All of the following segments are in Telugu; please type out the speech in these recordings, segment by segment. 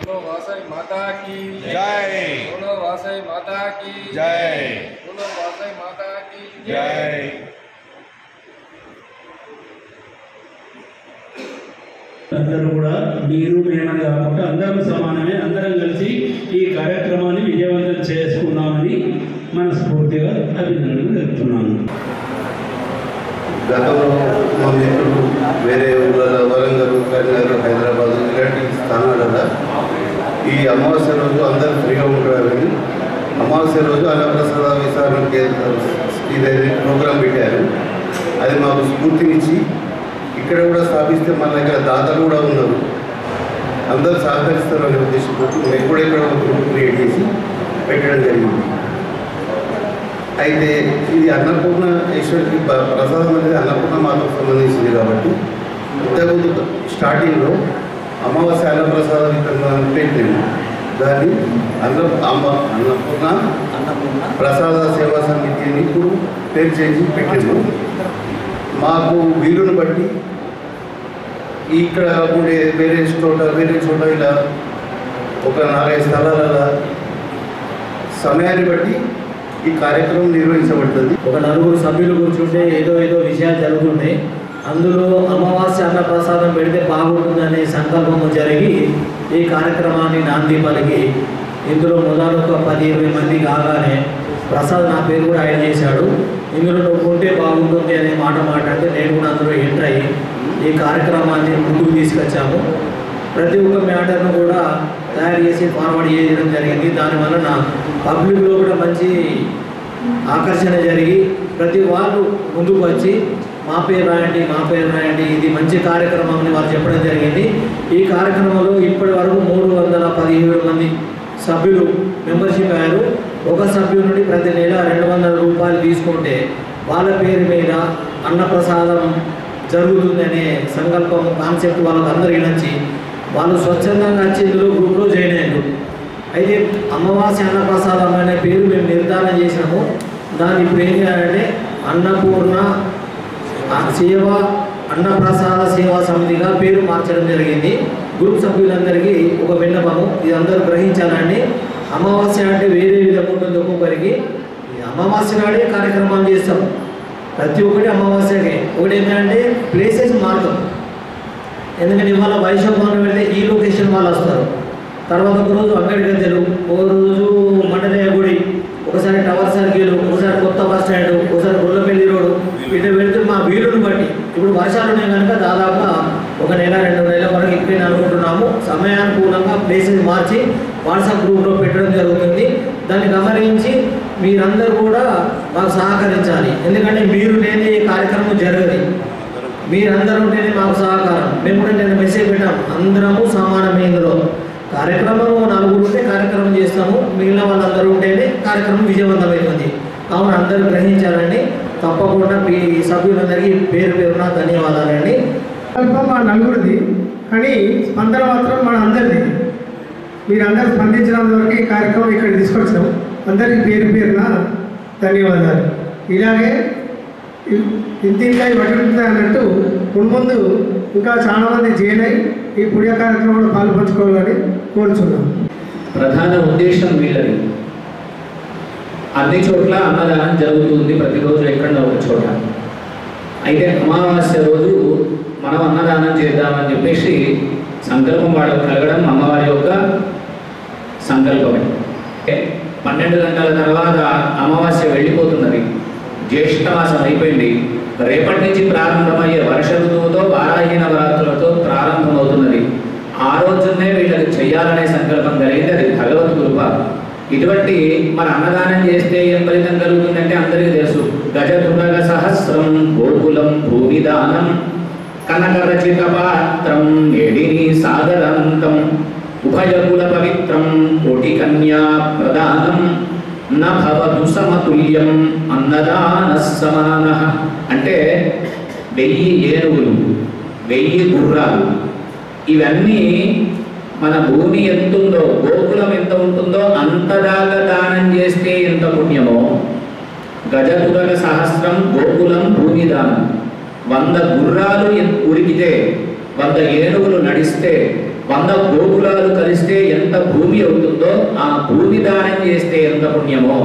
बोलो वासई माता की जय। बोलो वासई माता की जय। बोलो वासई माता की जय। అందరూ కూడా మీరు మేమని కాకుండా అందరం సమానమే, అందరం కలిసి ఈ కార్యక్రమాన్ని విజయవంతం చేసుకున్నామని మనస్ఫూర్తిగా అభినందనలు తెలుపుతున్నాను. గతంలో మా మిత్రులు వేరే ఊళ్ళలో వరంగల్, కరీంనగర్, హైదరాబాద్ ఇలాంటి స్థానాలలో ఈ అమావాస్య రోజు అందరూ ఫ్రీగా ఉంటారని అమావాస్య రోజు అన్నప్రసాద విచారణ ఇదైతే ప్రోగ్రాం పెట్టారు. అది మాకు స్ఫూర్తినిచ్చి ఇక్కడ కూడా స్థాపిస్తే మన దగ్గర దాతలు కూడా ఉన్నారు, అందరూ సహకరిస్తారు అనే ఉద్దేశంతో మేము కూడా ఇక్కడ ఒక గ్రూప్ క్రియేట్ చేసి పెట్టడం జరిగింది. అయితే ఇది అన్నపూర్ణ ఈశ్వరికి ప్రసాదం అనేది అన్నపూర్ణ మాతకు సంబంధించింది కాబట్టి ఇంతకుముందు స్టార్టింగ్లో అమావాస్య అన్నప్రసాద వితరణ పెట్టింది. దాన్ని అన్నపూర్ణ ప్రసాద సేవా సమితి అని ఇప్పుడు పేరు చేసి పెట్టింది. మాకు వీలును బట్టి ఇక్కడ ఉండే వేరే చోట ఇలా ఒక 4-5 స్థలాల సమయాన్ని బట్టి ఈ కార్యక్రమం నిర్వహించబడుతుంది. ఒక 4 సభ్యులు కూర్చుంటే ఏదో విషయాలు జరుగుతున్నాయి. అందులో అమావాస్య అన్న ప్రసాదం పెడితే బాగుంటుందనే సంకల్పము జరిగి ఈ కార్యక్రమాన్ని నాంది పలికి ఇందులో మొదలు ఒక 10-20 మంది కాగానే ప్రసాద్ నా పేరు కూడా యాడ్ చేశాడు. ఇందులో నువ్వు ఉంటే బాగుంటుంది అనే మాట మాట్లాడితే నేను కూడా అందులో ఎంటర్ అయ్యి ఈ కార్యక్రమాన్ని ముందుకు తీసుకొచ్చాము. ప్రతి ఒక్క మ్యాటర్ను కూడా తయారు చేసి ఫార్వర్డ్ చేయడం జరిగింది. దానివల్ల నా పబ్లిక్లో కూడా మంచి ఆకర్షణ జరిగి ప్రతి వాళ్ళు ముందుకు వచ్చి మా పేరు రాయండి, ఇది మంచి కార్యక్రమం అని వారు చెప్పడం జరిగింది. ఈ కార్యక్రమంలో ఇప్పటి వరకు 317 మంది సభ్యులు మెంబర్షిప్ అయ్యారు. ఒక సభ్యుల నుండి ప్రతి నెల 200 రూపాయలు తీసుకుంటే వాళ్ళ పేరు మీద అన్నప్రసాదం జరుగుతుందనే సంకల్పం కాన్సెప్ట్ వాళ్ళకి అందరికీ నచ్చి వాళ్ళు స్వచ్ఛందంగా వచ్చి ఇందులో గ్రూప్లో జాయిన్ అయ్యారు. అయితే అమావాస్య అన్నప్రసాదం అనే పేరు మేము నిర్ధారణ చేసినాము. దాన్ని ఇప్పుడు ఏం చేయాలంటే అన్నపూర్ణ అన్నప్రసాద సేవా సమితిగా పేరు మార్చడం జరిగింది. గ్రూప్ సభ్యులందరికీ ఒక విన్నపము, ఇది అందరూ గ్రహించాలండి. అమావాస్య అంటే వేరే విధంగా ఉంటుంది ఒక్కొక్కరికి. అమావాస్య నాడే కార్యక్రమాలు చేస్తాం, ప్రతి ఒక్కటి అమావాస్యకే. ఒకటి ఏంటంటే ప్లేసెస్ మారుతాం, ఎందుకంటే ఇవాళ వైశోభాన్ని వెళ్తే ఈ లొకేషన్ వాళ్ళు వస్తారు, తర్వాత ఒక రోజు అంగడి గద్దెలు, ఒక రోజు మండలేయ గుడి, ఒకసారి టవర్ సర్కిల్, ఒకసారి కొత్త బస్ స్టాండ్, ఒకసారి గొల్లపల్లి రోడ్డు, ఇట్లా వెళ్తే మా వీలుని బట్టి. ఇప్పుడు వర్షాలు ఉన్నాయి కనుక దాదాపుగా 1 నెల 2 నెలల వరకు ఇక్కడ అనుకుంటున్నాము. సమయానుకూలంగా ప్లేసెస్ మార్చి వాట్సాప్ గ్రూప్లో పెట్టడం జరుగుతుంది. దాన్ని గమనించి మీరందరూ కూడా మాకు సహకరించాలి, ఎందుకంటే మీరు లేని కార్యక్రమం జరగదు. మీరందరూ ఉంటేనే మాకు సహకారం. మేము కూడా నేను మెసేజ్ పెట్టాం, అందరము సమానమే. ఇందులో కార్యక్రమం 4 ఉంటే కార్యక్రమం చేస్తాము, మిగిలిన వాళ్ళందరూ ఉంటేనే కార్యక్రమం విజయవంతమవుతుంది. కావున అందరూ గ్రహించాలండి. తప్పకుండా మీ సభ్యులందరికీ పేరు పేరున ధన్యవాదాలండి. మా నలుగురిది, కానీ స్పందన మాత్రం మన అందరిది. మీరందరూ స్పందించినందువరకు ఈ కార్యక్రమం ఇక్కడ తీసుకొచ్చాం. అందరికీ పేరు పేరున ధన్యవాదాలు. ఇలాగే ఇంటింకాయ పట్టుకుంటుంది అన్నట్టు ముందు ఇంకా చాలామంది జాయిన్ అయ్యి ఈ పుణ్య కార్యక్రమంలో పాల్పంచుకోవాలని కోరుచున్నాం. ప్రధాన ఉద్దేశం వీళ్ళది. అన్ని చోట్ల అన్నదానం జరుగుతుంది, ప్రతిరోజు ఎక్కడో ఒక చోట. అయితే అమావాస్య రోజు మనం అన్నదానం చేద్దామని చెప్పేసి సంకల్పం వాళ్ళకు కలగడం అమ్మవారి యొక్క సంకల్పమే. 12 గంటల తర్వాత అమావాస్య వెళ్ళిపోతున్నది, జ్యేష్ఠ మాసం అయిపోయింది. రేపటి నుంచి ప్రారంభమయ్యే వర్ష ఋతువుతో వారాహి నవరాత్రులతో ప్రారంభమవుతున్నది. ఆ రోజునే వీళ్ళకి చెయ్యాలనే సంకల్పం కలిగింది, అది భగవత్ కృప. ఇటువంటి మన అన్నదానం చేస్తే ఏం ఫలితం కలుగుతుందంటే అందరికీ తెలుసు. గజతురగ సహస్రం గోకులం భూమిదానం కనకరచిత పాత్రం ఏడిని సాగరంతం ఉభయకుల పవిత్రం కోటి కన్యా ప్రదానం నభవతు సమతుల్యం అన్నదాన సమానః. అంటే 1000 ఏనుగులు, 1000 గుర్రాలు, ఇవన్నీ మన భూమి ఎంతుందో, గోకులం ఎంత ఉంటుందో అంతదాకా దానం చేస్తే ఎంత పుణ్యమో. గజతురగ సహస్రం గోకులం భూమి దానం. 100 గుర్రాలు ఉరికితే, 100 ఏనుగులు నడిస్తే, 100 గోకులాలు కలిస్తే ఎంత భూమి అవుతుందో ఆ భూమి దానం చేస్తే ఎంత పుణ్యమో.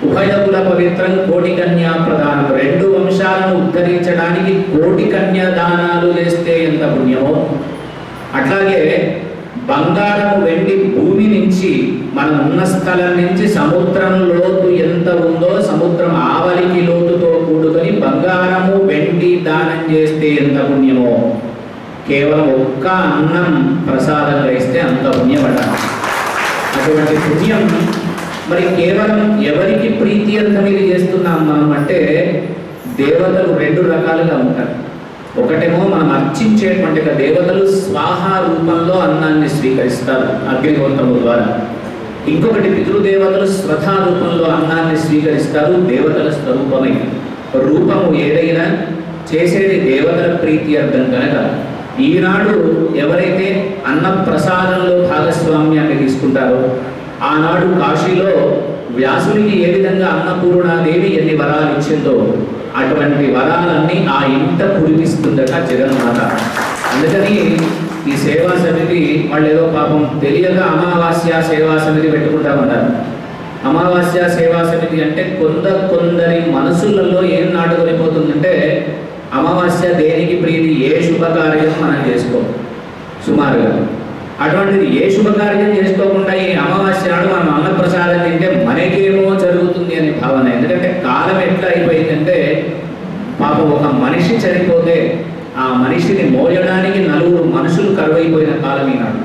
ఉభయకుల పవిత్రం కోటి కన్యా ప్రదానం. 2 వంశాలను ఉద్ధరించడానికి కోటి కన్యా దానాలు చేస్తే ఎంత పుణ్యమో. అట్లాగే బంగారము వెండి భూమి నుంచి మనం ఉన్న స్థలం నుంచి సముద్రం లోతు ఎంత ఉందో సముద్రం ఆవలికి లోతుతో కూడుకొని బంగారము వెండి దానం చేస్తే ఎంత పుణ్యమో. కేవలం ఒక్క అన్నం ప్రసాదంగా ఇస్తే అంత పుణ్యమట. అటువంటి పుణ్యం మరి కేవలం ఎవరికి ప్రీతి అర్థం ఇది చేస్తున్నాం మనం అంటే, దేవతలు 2 రకాలుగా ఉంటారు. ఒకటేమో మనం అర్చించేటువంటి దేవతలు స్వాహా రూపంలో అన్నాన్ని స్వీకరిస్తారు అగ్నిహోత్రము ద్వారా. ఇంకొకటి పితృదేవతలు స్వధా రూపంలో అన్నాన్ని స్వీకరిస్తారు దేవతల స్వరూపమై. రూపము ఏదైనా చేసేది దేవతల ప్రీతి అర్థం కనుక ఈనాడు ఎవరైతే అన్న ప్రసాదంలో భాగస్వామ్యాన్ని తీసుకుంటారో, ఆనాడు కాశీలో వ్యాసునికి ఏ విధంగా అన్నపూర్ణాదేవి ఎన్ని వరాలు ఇచ్చిందో అటువంటి వరాలన్నీ ఆ ఇంట కురిపిస్తుందట జగన్మాత. అందుకని ఈ సేవా సమితి వాళ్ళు ఏదో పాపం తెలియక అమావాస్య సేవా సమితి పెట్టుకుంటామన్నారు. అమావాస్య సేవా సమితి అంటే కొందరి మనసులలో ఏం నాటుకొనిపోతుందంటే, అమావాస్య దేనికి ప్రీతి, ఏ శుభకార్యం మనం చేసుకోం సుమారుగా. అటువంటిది ఏ శుభకార్యం చేసుకోకుండా ఈ అమావాస్య నాడు మనం అన్నప్రసాదం తింటే మనకేమో జరుగుతుంది అనే భావన. ఎందుకంటే కాలం ఎట్లా అయిపోయిందంటే, పాపం ఒక మనిషి చనిపోతే ఆ మనిషిని మోయడానికి 4 మనుషులు కరువైపోయిన కాలం ఈనాడు.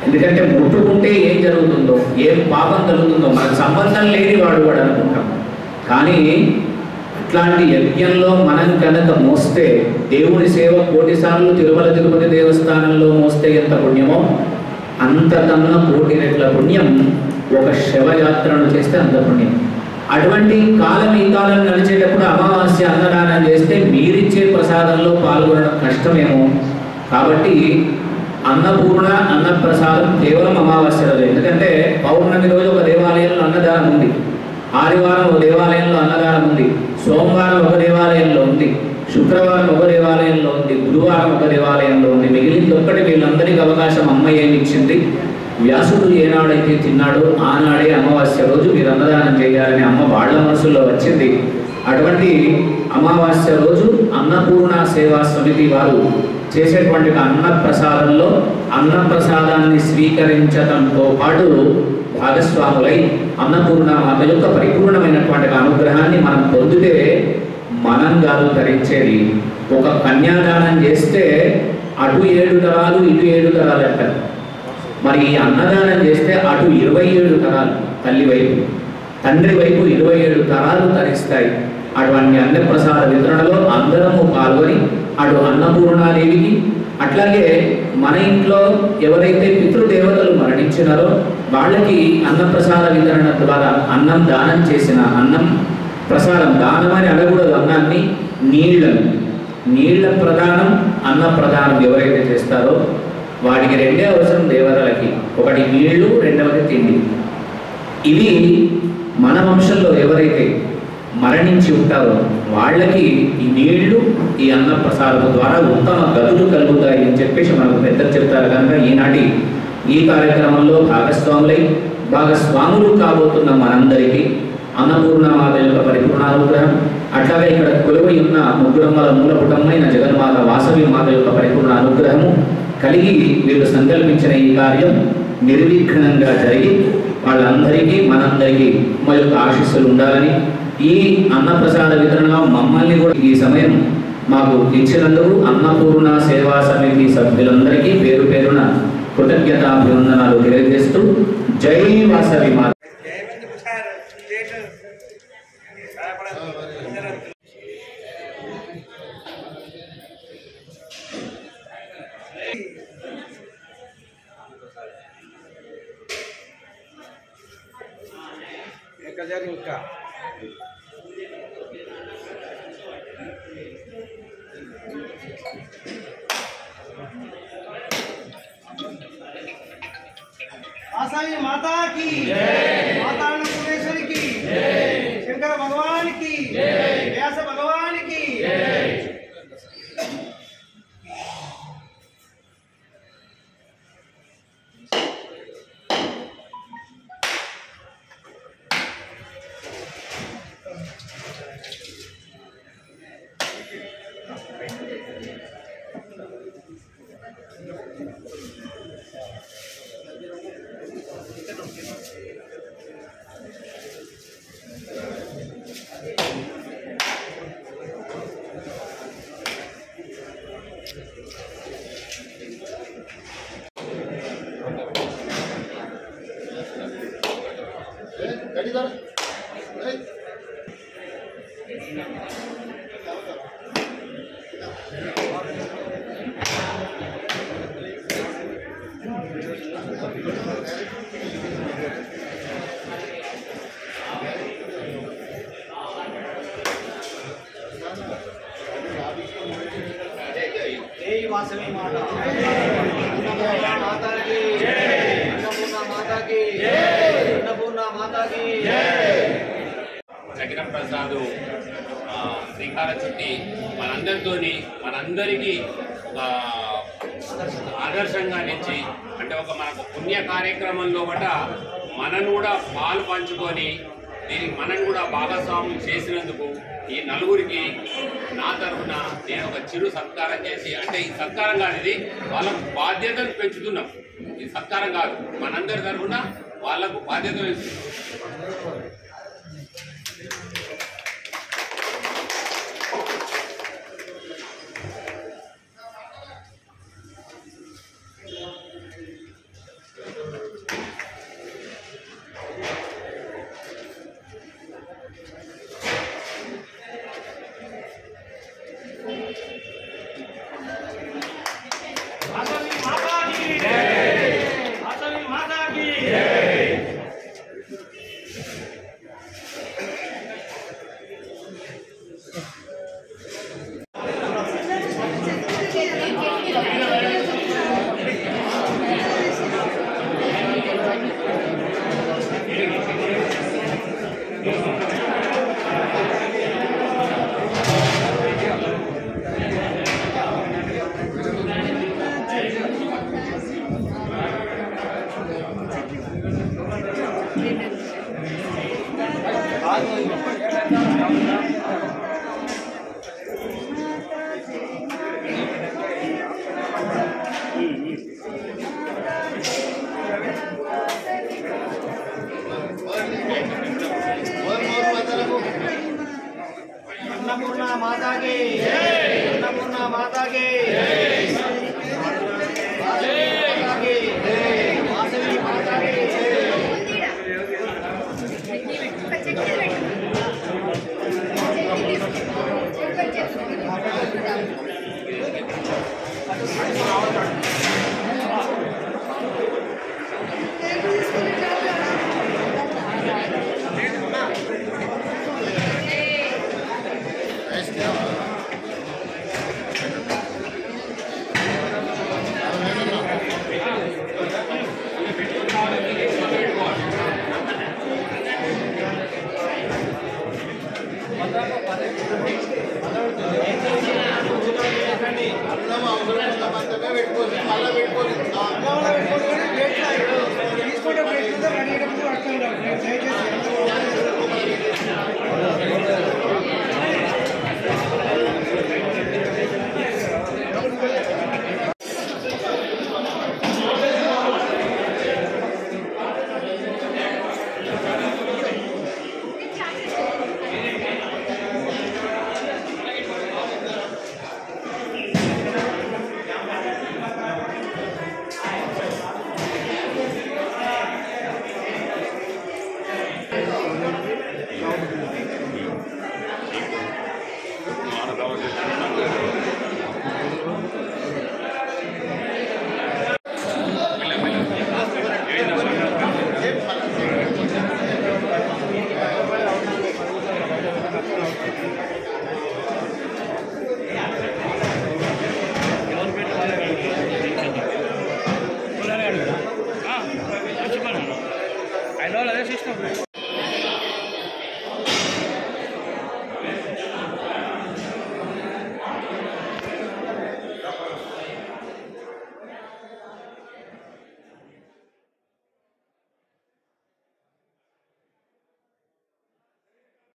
ఎందుకంటే ముట్టుకుంటే ఏం జరుగుతుందో, ఏం పాపం జరుగుతుందో మనకు సంబంధం లేని వాడు వాడు అనుకుంటాం. కానీ అట్లాంటి యజ్ఞంలో మనం కనుక మోస్తే, దేవుని సేవ 1,000 సార్లు తిరుపతి దేవస్థానంలో మోస్తే ఎంత పుణ్యమో అంతకన్నా 1,000 రెట్ల పుణ్యం ఒక శవయాత్రను చేస్తే అంత పుణ్యం. అటువంటి కాలం ఈ కాలం నడిచేటప్పుడు అమావాస్య అన్నదానం చేస్తే మీరిచ్చే ప్రసాదంలో పాల్గొనడం కష్టమేమో. కాబట్టి అన్నపూర్ణ అన్నప్రసాదం కేవలం అమావాస్య రోజు. ఎందుకంటే పౌర్ణమి రోజు ఒక దేవాలయంలో అన్నదానం ఉంది, ఆదివారం ఒక దేవాలయంలో అన్నదానం ఉంది, సోమవారం ఒక దేవాలయంలో ఉంది, శుక్రవారం ఒక దేవాలయంలో ఉంది, గురువారం ఒక దేవాలయంలో ఉంది. మిగిలింది ఒక్కటి వీళ్ళందరికీ అవకాశం వ్యాసుడు ఏనాడైతే తిన్నాడో ఆనాడే అమావాస్య రోజు మీరు అన్నదానం చేయాలని అమ్మ వాళ్ళ మనసుల్లో వచ్చింది. అటువంటి అమావాస్య రోజు అన్నపూర్ణ సేవా సమితి వారు చేసేటువంటి అన్నప్రసాదంలో అన్నప్రసాదాన్ని స్వీకరించడంతో పాటు భాగస్వాములై అన్నపూర్ణ మాత యొక్క పరిపూర్ణమైనటువంటి అనుగ్రహాన్ని మనం పొందితే మనం గారు ధరించేది. ఒక కన్యాదానం చేస్తే అటు 7 తరాలు ఇటు 7 తరాలు అంటారు. మరి అన్నదానం చేస్తే అటు 27 తరాలు, తల్లి వైపు తండ్రి వైపు 27 తరాలు తరిస్తాయి. అటువంటి అన్నప్రసాద వితరణలో అందరము పాల్గొని అటు అన్నపూర్ణాదేవికి, అట్లాగే మన ఇంట్లో ఎవరైతే పితృదేవతలు మరణించినారో వాళ్ళకి అన్నప్రసాద వితరణ ద్వారా అన్నం దానం చేసిన అన్నం ప్రసాదం, దానం అని అనకూడదు, అన్నాన్ని నీళ్ల ప్రదానం అన్న ప్రదానం ఎవరైతే చేస్తారో వాటికి 2 అవసరం దేవతలకి, ఒకటి నీళ్లు, రెండవది తిండి. ఇవి మన వంశంలో ఎవరైతే మరణించి ఉంటారో వాళ్ళకి ఈ నీళ్లు ఈ అన్న ప్రసాదం ద్వారా ఉత్తమ గతులు కలుగుతాయి అని చెప్పేసి మనకు పెద్దలు చెప్తారు. కనుక ఈనాటి ఈ కార్యక్రమంలో భాగస్వాములు కాబోతున్న మనందరికీ అన్నపూర్ణమాత యొక్క పరిపూర్ణానుగ్రహం, అట్లాగే ఇక్కడ కొలువై ఉన్న ముగ్గురమ్మల మూలపుటమైన జగన్మాత వాసవి మాత యొక్క పరిపూర్ణ అనుగ్రహము కలిగి వీళ్ళు సంకల్పించిన ఈ కార్యం నిర్విఘ్నంగా జరిగి వాళ్ళందరికీ మనందరికీ మా యొక్క ఆశీస్సులు ఉండాలని, ఈ అన్నప్రసాద వితరణలో మమ్మల్ని కూడా ఈ సమయం మాకు ఇచ్చినందుకు అన్నపూర్ణ సేవా సమితి సభ్యులందరికీ పేరు పేరున కృతజ్ఞతాభివందనాలు తెలియజేస్తూ జై వాసవి మాత. ఇంకా वासवी माता की माता अन्नपूर्णेश्वरी की शंकर भगवान की व्यास भगवान की वासवी माता अन्नपूर्णा माता की अन्नपूर्णा माता की अन्नपूर्णा माता की చక్ర ప్రసాదు శ్రీకార చుట్టి మనందరికీ ఆదర్శంగా నిలిచి, అంటే ఒక మనకు పుణ్య కార్యక్రమంలో బట మనను కూడా పాలు పంచుకొని దీనికి మనం కూడా భాగస్వాములు చేసినందుకు ఈ నలుగురికి నా తరఫున నేను ఒక చిరు సత్కారం చేసి, అంటే ఈ సత్కారం కాదు, ఇది వాళ్ళకు బాధ్యతను పెంచుతున్నాం. ఇది సత్కారం కాదు, మనందరి తరఫున వాళ్ళకు బాధ్యతను పెంచుతున్నాం. अन्नपूर्णा माता की जय। अन्नपूर्णा माता की जय।